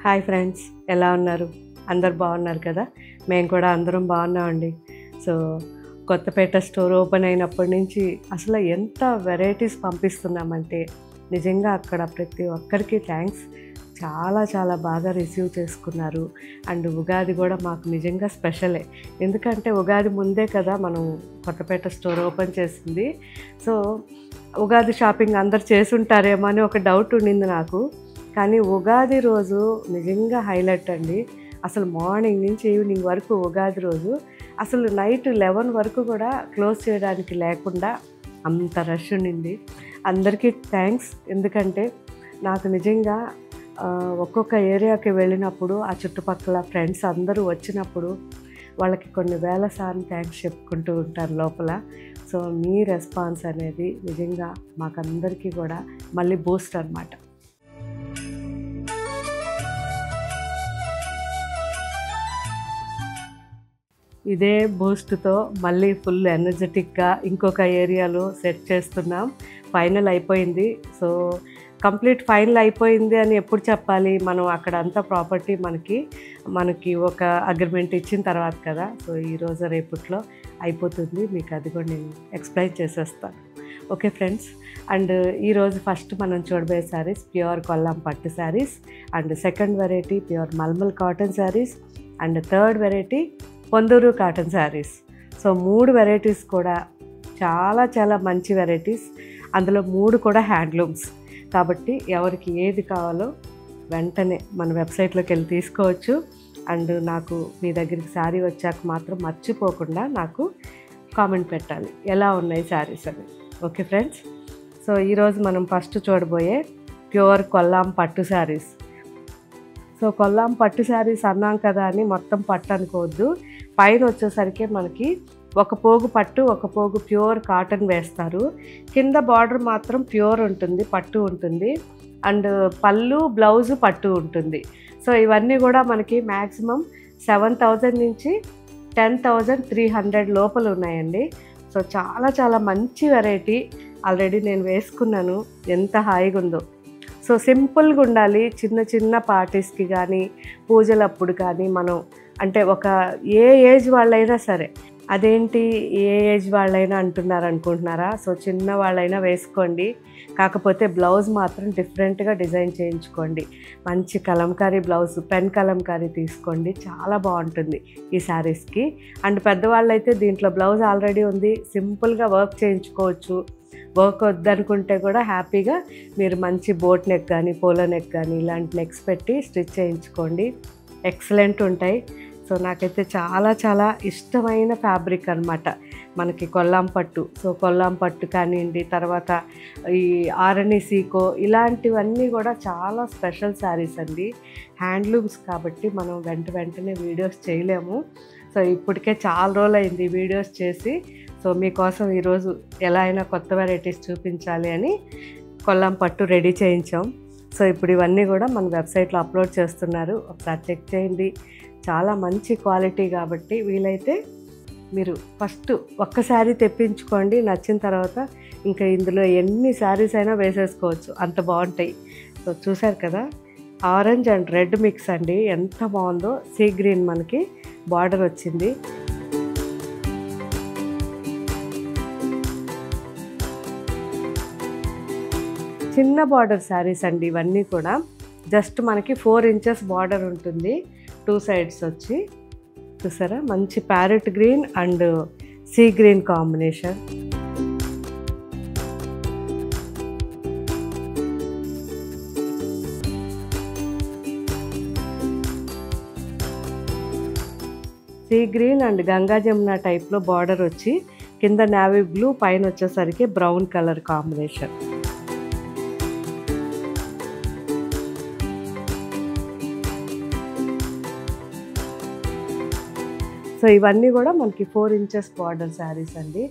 Hi friends, ఎలా ఉన్నారు? అందరు బాగున్నారు కదా? మేము కూడా అందరం బాగున్నామండి. సో కొత్తపేట స్టోర్ ఓపెన్ అయినప్పటి నుంచి అసలు ఎంత వెరైటీస్ పంపిస్తున్నామంటే నిజంగా అక్కడ ప్రతి ఒక్కరికి థ్యాంక్స్. చాలా చాలా బాగా రిసీవ్ చేసుకున్నారు. అండ్ ఉగాది కూడా మాకు నిజంగా స్పెషలే, ఎందుకంటే ఉగాది ముందే కదా మనం కొత్తపేట స్టోర్ ఓపెన్ చేసింది. సో ఉగాది షాపింగ్ అందరు చేసుంటారేమో అని ఒక డౌట్ ఉండింది నాకు. కానీ ఉగాది రోజు నిజంగా హైలైట్ అండి. అసలు మార్నింగ్ నుంచి ఈవినింగ్ వరకు ఉగాది రోజు అసలు నైట్ 11 వరకు కూడా క్లోజ్ చేయడానికి లేకుండా అంత రష్ ఉండింది. అందరికీ థ్యాంక్స్. ఎందుకంటే నాకు నిజంగా ఒక్కొక్క ఏరియాకి వెళ్ళినప్పుడు ఆ చుట్టుపక్కల ఫ్రెండ్స్ అందరూ వచ్చినప్పుడు వాళ్ళకి కొన్ని వేల సార్లు థ్యాంక్స్ చెప్పుకుంటూ ఉంటారు లోపల. సో మీ రెస్పాన్స్ అనేది నిజంగా మాకందరికీ కూడా మళ్ళీ బూస్ట్ అన్నమాట. ఇదే బూస్ట్తో మళ్ళీ ఫుల్ ఎనర్జెటిక్గా ఇంకొక ఏరియాలో సెట్ చేస్తున్నాం. ఫైనల్ అయిపోయింది. సో కంప్లీట్ ఫైనల్ అయిపోయింది అని ఎప్పుడు చెప్పాలి? మనం అక్కడ అంతా ప్రాపర్టీ మనకి ఒక అగ్రిమెంట్ ఇచ్చిన తర్వాత కదా. సో ఈరోజు రేపట్లో అయిపోతుంది. మీకు అది కూడా నేను ఎక్స్ప్లెయిన్ చేసేస్తాను. ఓకే ఫ్రెండ్స్, అండ్ ఈరోజు ఫస్ట్ మనం చూడబోయే శారీస్ ప్యూర్ కొల్లాం పట్టు saris, and second variety pure mulmul cotton saris, and third variety Ponduru cotton saris. So 3 varieties కూడా చాలా చాలా మంచి వెరైటీస్. అందులో 3 కూడా హ్యాండ్లూమ్స్ కాబట్టి ఎవరికి ఏది కావాలో వెంటనే మన వెబ్సైట్లోకి వెళ్ళి తీసుకోవచ్చు. అండ్ నాకు మీ దగ్గరికి శారీ వచ్చాక మాత్రం మర్చిపోకుండా నాకు కామెంట్ పెట్టాలి ఎలా ఉన్నాయి శారీస్ అని. ఓకే ఫ్రెండ్స్, సో ఈరోజు మనం ఫస్ట్ చూడబోయే ప్యూర్ కొల్లాం పట్టు శారీస్. సో కొల్లాం పట్టు శారీస్ అన్నాం కదా అని మొత్తం పట్టు అనుకోవద్దు. పైన వచ్చేసరికి మనకి ఒక పోగు పట్టు, ఒక పోగు ప్యూర్ కాటన్ వేస్తారు. కింద బార్డర్ మాత్రం ప్యూర్ ఉంటుంది, పట్టు ఉంటుంది. అండ్ పళ్ళు బ్లౌజు పట్టు ఉంటుంది. సో ఇవన్నీ కూడా మనకి మ్యాక్సిమం 7,000 నుంచి 10,300 లోపల ఉన్నాయండి. సో చాలా చాలా మంచి వెరైటీ. ఆల్రెడీ నేను వేసుకున్నాను, ఎంత హాయిగా ఉందో. సో సింపుల్గా ఉండాలి. చిన్న చిన్న పార్టీస్కి కానీ పూజలప్పుడు కానీ మనం అంటే ఒక ఏ ఏజ్ వాళ్ళైనా సరే. అదేంటి ఏ ఏజ్ వాళ్ళైనా అంటున్నారు అనుకుంటున్నారా? సో చిన్న వాళ్ళైనా వేసుకోండి. కాకపోతే బ్లౌజ్ మాత్రం డిఫరెంట్గా డిజైన్ చేయించుకోండి. మంచి కలంకారీ బ్లౌజ్, పెన్ కలంకారీ తీసుకోండి, చాలా బాగుంటుంది ఈ శారీస్కి. అండ్ పెద్దవాళ్ళైతే దీంట్లో బ్లౌజ్ ఆల్రెడీ ఉంది, సింపుల్గా వర్క్ చేయించుకోవచ్చు. వర్క్ వద్దనుకుంటే కూడా హ్యాపీగా మీరు మంచి బోట్ నెక్ కానీ పోలో నెక్ కానీ ఇలాంటి నెక్స్ పెట్టి స్టిచ్ చేయించుకోండి. ఎక్సలెంట్ ఉంటాయి. సో నాకైతే చాలా చాలా ఇష్టమైన ఫ్యాబ్రిక్ అనమాట మనకి కొల్లాం పట్టు. సో కొల్లాం పట్టు కానివ్వండి, తర్వాత ఈ ఆరణి సీకో, ఇలాంటివన్నీ కూడా చాలా స్పెషల్ శారీస్ అండి. హ్యాండ్లూమ్స్ కాబట్టి మనం వెంటనే వీడియోస్ చేయలేము. సో ఇప్పటికే చాలా రోజులు అయింది వీడియోస్ చేసి. సో మీకోసం ఈరోజు ఎలా అయినా కొత్త వెరైటీస్ చూపించాలి అని కొల్లాం పట్టు రెడీ చేయించాం. సో ఇప్పుడు ఇవన్నీ కూడా మన వెబ్సైట్లో అప్లోడ్ చేస్తున్నారు, ఒకసారి చెక్ చేయండి. చాలా మంచి క్వాలిటీ కాబట్టి వీలైతే మీరు ఫస్ట్ ఒక్క శారీ తెప్పించుకోండి. నచ్చిన తర్వాత ఇంకా ఇందులో ఎన్ని శారీస్ అయినా వేసేసుకోవచ్చు, అంత బాగుంటాయి. సో చూసారు కదా, ఆరెంజ్ అండ్ రెడ్ మిక్స్ అండి, ఎంత బాగుందో. సీ గ్రీన్ మనకి బార్డర్ వచ్చింది. చిన్న బార్డర్ శారీస్ అండి ఇవన్నీ కూడా. జస్ట్ మనకి 4 ఇంచెస్ బార్డర్ ఉంటుంది, 2 సైడ్స్ వచ్చి. చూసారా, మంచి parrot green and sea green combination. Sea green and Ganga Jamuna టైప్లో బార్డర్ వచ్చి కింద నావీ బ్లూ, పైన వచ్చేసరికి బ్రౌన్ కలర్ కాంబినేషన్. సో ఇవన్నీ కూడా మనకి 4 ఇంచెస్ బార్డర్ శారీస్ అండి.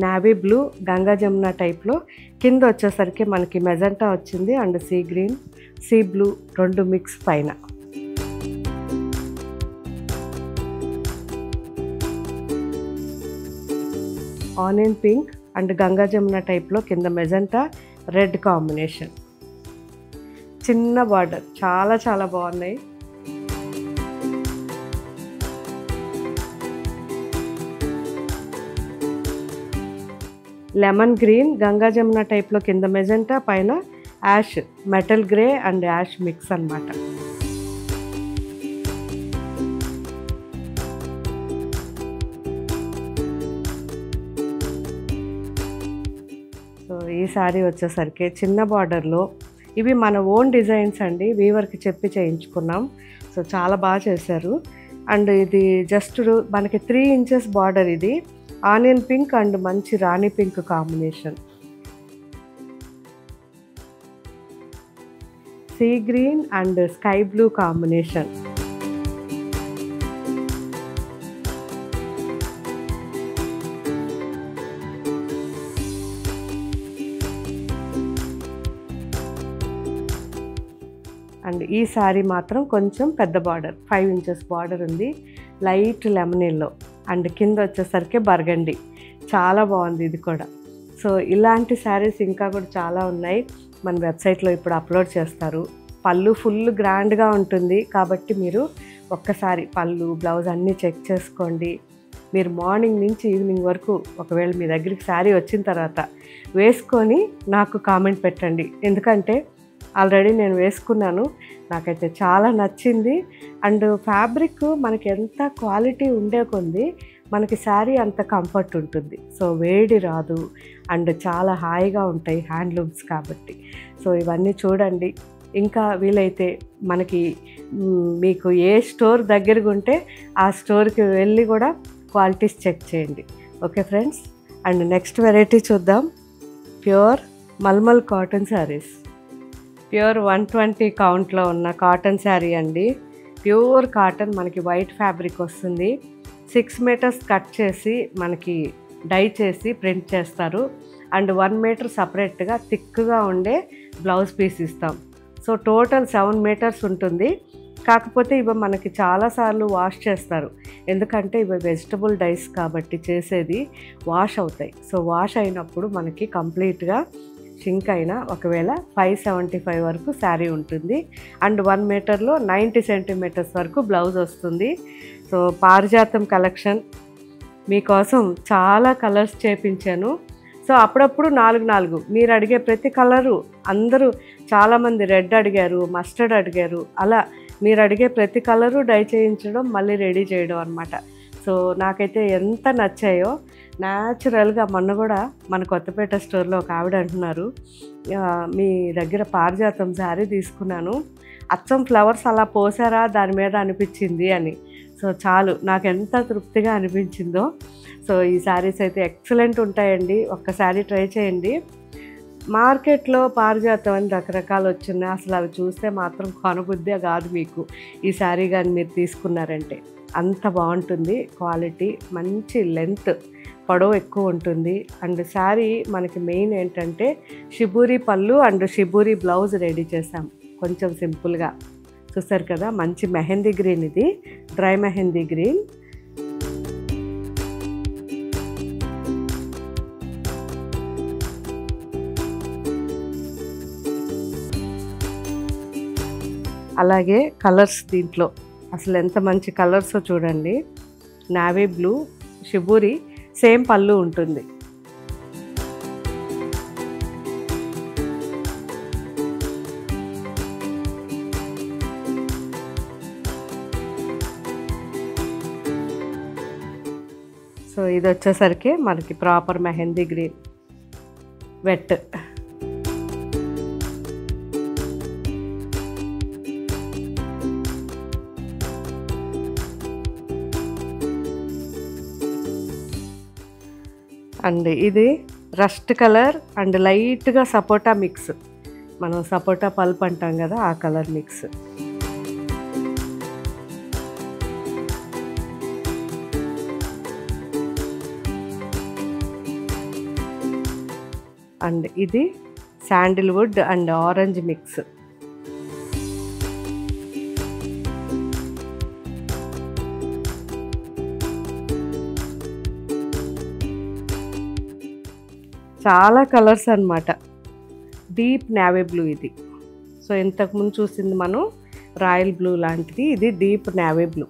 నావీ బ్లూ, గంగా జమున టైప్లో, కింద వచ్చేసరికి మనకి మెజెంటా వచ్చింది and sea green, sea blue 2 mix పైన. Onion pink and Ganga Jamuna టైప్లో కింద మెజెంటా రెడ్ కాంబినేషన్. చిన్న బార్డర్, చాలా చాలా బాగున్నాయి. లెమన్ గ్రీన్, గంగా జమున టైప్లో కింద మెజెంటా, పైన ash, metal grey and ash mix అన్నమాట. సో ఈ శారీ వచ్చేసరికి చిన్న బార్డర్లో, ఇవి మన ఓన్ డిజైన్స్ అండి, వీవర్కి చెప్పి చేయించుకున్నాం. సో చాలా బాగా చేశారు. అండ్ ఇది జస్ట్ మనకి 3 ఇంచెస్ బార్డర్. ఇది ఆనియన్ పింక్ అండ్ మంచి rani pink combination, sea green and sky blue combination. And ఈ శారీ మాత్రం కొంచెం పెద్ద బార్డర్, 5 ఇంచెస్ బార్డర్ ఉంది, లైట్ లెమన్ ఎల్లో అండ్ కింద వచ్చేసరికి బర్గండి. చాలా బాగుంది ఇది కూడా. సో ఇలాంటి శారీస్ ఇంకా కూడా చాలా ఉన్నాయి, మన వెబ్సైట్లో ఇప్పుడు అప్లోడ్ చేస్తారు. పళ్ళు ఫుల్ గ్రాండ్గా ఉంటుంది కాబట్టి మీరు ఒక్కసారి పళ్ళు, బ్లౌజ్ అన్నీ చెక్ చేసుకోండి. మీరు మార్నింగ్ నుంచి ఈవినింగ్ వరకు ఒకవేళ మీ దగ్గరికి శారీ వచ్చిన తర్వాత వేసుకొని నాకు కామెంట్ పెట్టండి. ఎందుకంటే ఆల్రెడీ నేను వేసుకున్నాను, నాకైతే చాలా నచ్చింది. అండ్ ఫ్యాబ్రిక్ మనకి ఎంత క్వాలిటీ ఉండే కొంది మనకి శారీ అంత కంఫర్ట్ ఉంటుంది. సో వేడి రాదు అండ్ చాలా హాయిగా ఉంటాయి హ్యాండ్లూమ్స్ కాబట్టి. సో ఇవన్నీ చూడండి. ఇంకా వీలైతే మనకి మీకు ఏ స్టోర్ దగ్గరగా ఉంటే ఆ స్టోర్కి వెళ్ళి కూడా క్వాలిటీస్ చెక్ చేయండి. Okay friends. And next variety చూద్దాం. Pure mulmul cotton saris. Pure 120 కౌంట్లో ఉన్న కాటన్ శారీ అండి. ప్యూర్ కాటన్, మనకి వైట్ ఫ్యాబ్రిక్ వస్తుంది. 6 మీటర్స్ కట్ చేసి మనకి డై చేసి ప్రింట్ చేస్తారు. అండ్ 1 మీటర్ సపరేట్గా థిక్గా ఉండే బ్లౌజ్ పీస్ ఇస్తాం. సో టోటల్ 7 మీటర్స్ ఉంటుంది. కాకపోతే ఇవి మనకి చాలాసార్లు వాష్ చేస్తారు, ఎందుకంటే ఇవి వెజిటబుల్ డైస్ కాబట్టి చేసేది వాష్ అవుతాయి. సో వాష్ అయినప్పుడు మనకి కంప్లీట్గా షింక్ అయినా ఒకవేళ 575 వరకు శారీ ఉంటుంది. అండ్ 1 మీటర్లో 90 సెంటీమీటర్స్ వరకు బ్లౌజ్ వస్తుంది. సో పారిజాతం కలెక్షన్ మీకోసం చాలా కలర్స్ చేపించాను. సో అప్పుడప్పుడు 4 మీరు అడిగే ప్రతి కలరు, అందరూ చాలామంది రెడ్ అడిగారు, మస్టర్డ్ అడిగారు, అలా మీరు అడిగే ప్రతి కలరు డై చేయించడం మళ్ళీ రెడీ చేయడం అనమాట. సో నాకైతే ఎంత నచ్చాయో. న్యాచురల్గా మొన్న కూడా మన కొత్తపేట స్టోర్లో ఒక ఆవిడ అంటున్నారు, మీ దగ్గర పారిజాతం శారీ తీసుకున్నాను, అచ్చం ఫ్లవర్స్ అలా పోసారా దాని మీద అనిపించింది అని. సో చాలు, నాకు ఎంత తృప్తిగా అనిపించిందో. సో ఈ శారీస్ అయితే ఎక్సలెంట్ ఉంటాయండి, ఒక్కసారి ట్రై చేయండి. మార్కెట్లో పారిజాతం అని రకరకాలు వచ్చినాయి, అసలు అవి చూస్తే మాత్రం కొనబుద్దే కాదు మీకు. ఈ శారీ కానీ మీరు తీసుకున్నారంటే అంత బాగుంటుంది. క్వాలిటీ మంచి, లెంత్ పొడవు ఎక్కువ ఉంటుంది. అండ్ శారీ మనకి మెయిన్ ఏంటంటే షిబూరి పళ్ళు అండ్ షిబూరి బ్లౌజ్ రెడీ చేసాం కొంచెం సింపుల్గా. చూసారు కదా, మంచి మెహందీ గ్రీన్, ఇది డ్రై మెహందీ గ్రీన్. అలాగే కలర్స్ దీంట్లో అసలు ఎంత మంచి కలర్స్ చూడండి. నావీ బ్లూ, షిబూరి, సేమ్ పళ్ళు ఉంటుంది. సో ఇది వచ్చేసరికి మనకి proper mehndi green wet. And ఇది రస్ట్ కలర్ అండ్ లైట్గా సపోటా మిక్స్, మనం సపోటా పల్ప్ అంటాం కదా, ఆ కలర్ మిక్స్. అండ్ ఇది శాండిల్వుడ్ అండ్ ఆరెంజ్ మిక్స్. చాలా కలర్స్ అన్నమాట. డీప్ నేవీ బ్లూ ఇది. సో ఇంతకుముందు చూసింది మనం రాయల్ బ్లూ లాంటిది, ఇది deep navy blue.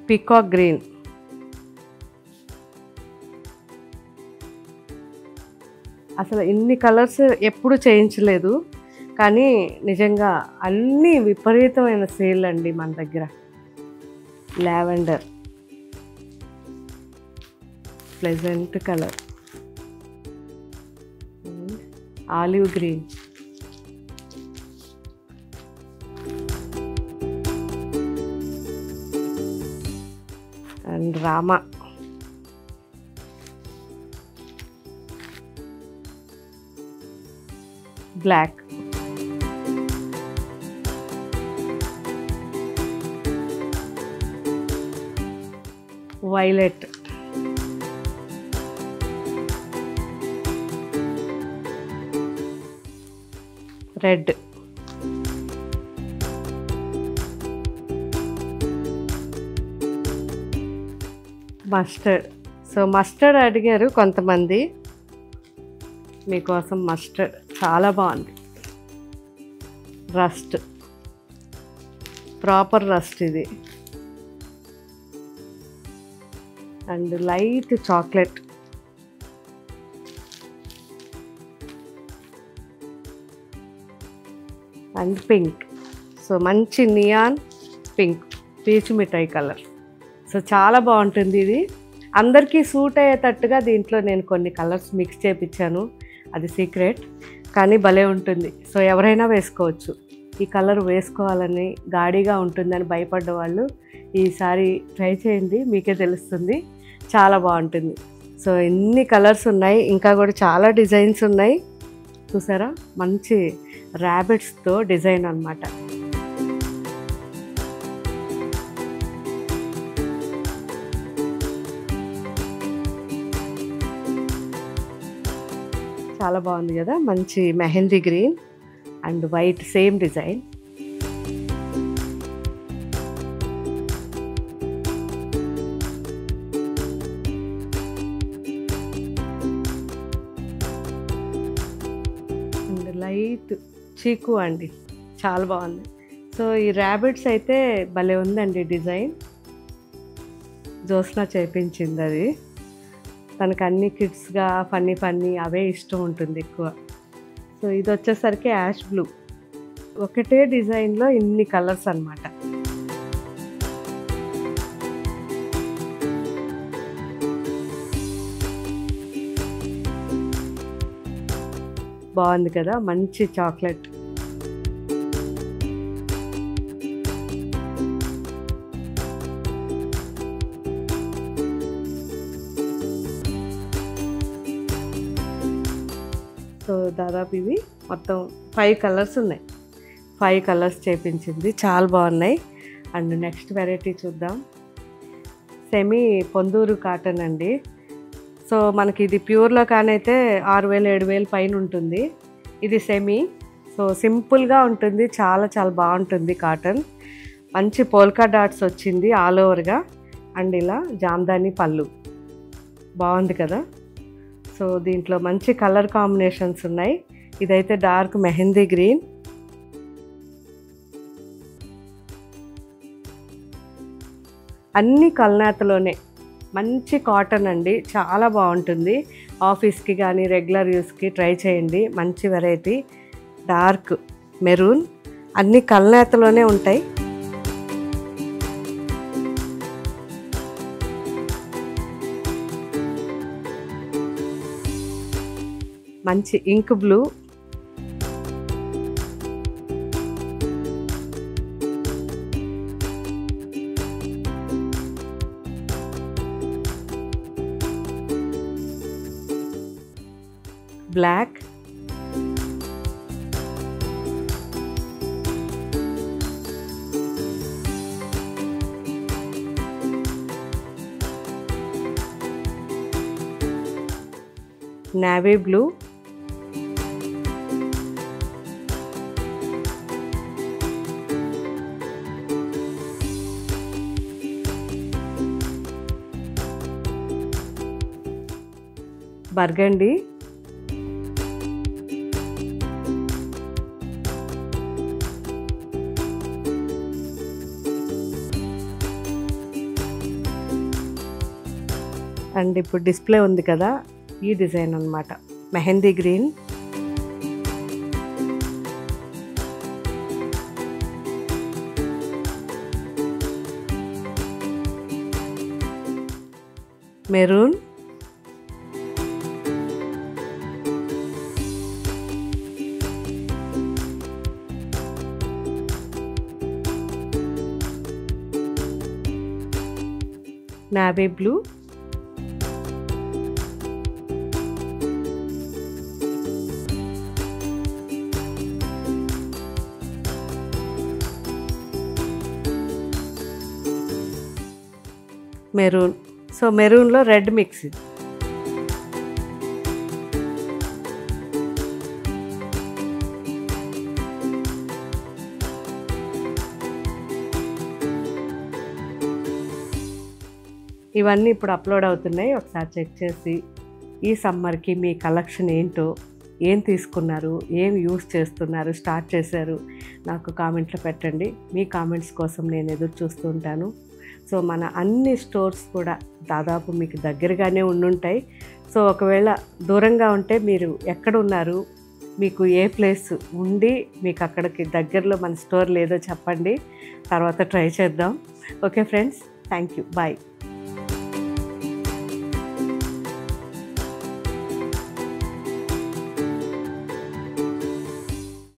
Peacock green, అసలు ఇన్ని కలర్స్ ఎప్పుడు చేయించలేదు, కానీ నిజంగా అన్నీ విపరీతమైన సేల్ అండి మన దగ్గర. Lavender, pleasant colour, olive green, and Rama, black, violet, red, mustard. So mustard అడిగారు కొంతమంది, మీకోసం మస్టర్డ్ చాలా బాగుంది. రస్ట్, ప్రాపర్ రస్ట్ ఇది, and light chocolate, and pink. So మంచి నియాన్ పింక్, పీచు మిఠాయి కలర్. సో చాలా బాగుంటుంది ఇది, అందరికీ సూట్ అయ్యేటట్టుగా దీంట్లో నేను కొన్ని కలర్స్ మిక్స్ చేయించాను, అది సీక్రెట్, కానీ భలే ఉంటుంది. సో ఎవరైనా వేసుకోవచ్చు. ఈ కలర్ వేసుకోవాలని గాడిగా ఉంటుందని భయపడ్డ వాళ్ళు ఈసారి ట్రై చేయండి, మీకే తెలుస్తుంది, చాలా బాగుంటుంది. సో ఎన్ని కలర్స్ ఉన్నాయి, ఇంకా కూడా చాలా డిజైన్స్ ఉన్నాయి. చూసారా, మంచి ర్యాబిట్స్తో డిజైన్ అన్నమాట. చాలా బాగుంది కదా, మంచి mehndi green and white same design. And light చీకు అండి, చాలా బాగుంది. సో ఈ ర్యాబిట్స్ అయితే భలే ఉందండి డిజైన్, జోస్నా చేపించింది అది. తనకు అన్ని కిడ్స్గా ఫన్నీ అవే ఇష్టం ఉంటుంది ఎక్కువ. సో ఇది వచ్చేసరికి యాష్ బ్లూ, ఒకటే డిజైన్లో ఇన్ని కలర్స్ అన్నమాట. బాగుంది కదా, మంచి చాక్లెట్. సో దాదాపు ఇవి మొత్తం 5 కలర్స్ ఉన్నాయి, 5 కలర్స్ చేపించింది, చాలా బాగున్నాయి. అండ్ నెక్స్ట్ వెరైటీ చూద్దాం. సెమీ పొందూరు కాటన్ అండి. సో మనకి ఇది ప్యూర్లో కానైతే 6000-7000 పైన ఉంటుంది, ఇది సెమీ. సో సింపుల్గా ఉంటుంది, చాలా చాలా బాగుంటుంది కాటన్. మంచి పోల్కా డాట్స్ వచ్చింది ఆల్ ఓవర్గా, అండ్ ఇలా జామ్దాని పళ్ళు, బాగుంది కదా. సో దీంట్లో మంచి కలర్ కాంబినేషన్స్ ఉన్నాయి. ఇదైతే డార్క్ మెహందీ గ్రీన్, అన్ని కల్నేతలోనే, మంచి కాటన్ అండి, చాలా బాగుంటుంది. ఆఫీస్కి కానీ రెగ్యులర్ యూస్కి ట్రై చేయండి, మంచి వెరైటీ. డార్క్ మెరూన్, అన్ని కల్నేతలోనే ఉంటాయి. మంచి ink blue, black, navy blue, burgundy, and ఇప్పుడు డిస్ప్లే ఉంది కదా, ఈ డిజైన్ అన్నమాట, mehndi green. Maroon, navy blue, maroon. So మెరూన్లో రెడ్ మిక్స్. ఇవన్నీ ఇప్పుడు అప్లోడ్ అవుతున్నాయి. ఒకసారి చెక్ చేసి ఈ సమ్మర్కి మీ కలెక్షన్ ఏంటో, ఏం తీసుకున్నారు, ఏం యూస్ చేస్తున్నారు, స్టార్ట్ చేశారు, నాకు కామెంట్లో పెట్టండి. మీ కామెంట్స్ కోసం నేను ఎదురు చూస్తూ ఉంటాను. సో మన అన్ని స్టోర్స్ కూడా దాదాపు మీకు దగ్గరగానే ఉండుంటాయి. సో ఒకవేళ దూరంగా ఉంటే మీరు ఎక్కడ ఉన్నారు, మీకు ఏ ప్లేస్ ఉండి మీకు అక్కడికి దగ్గరలో మన స్టోర్ లేదో చెప్పండి, తర్వాత ట్రై చేద్దాం. Okay friends, thank you, bye.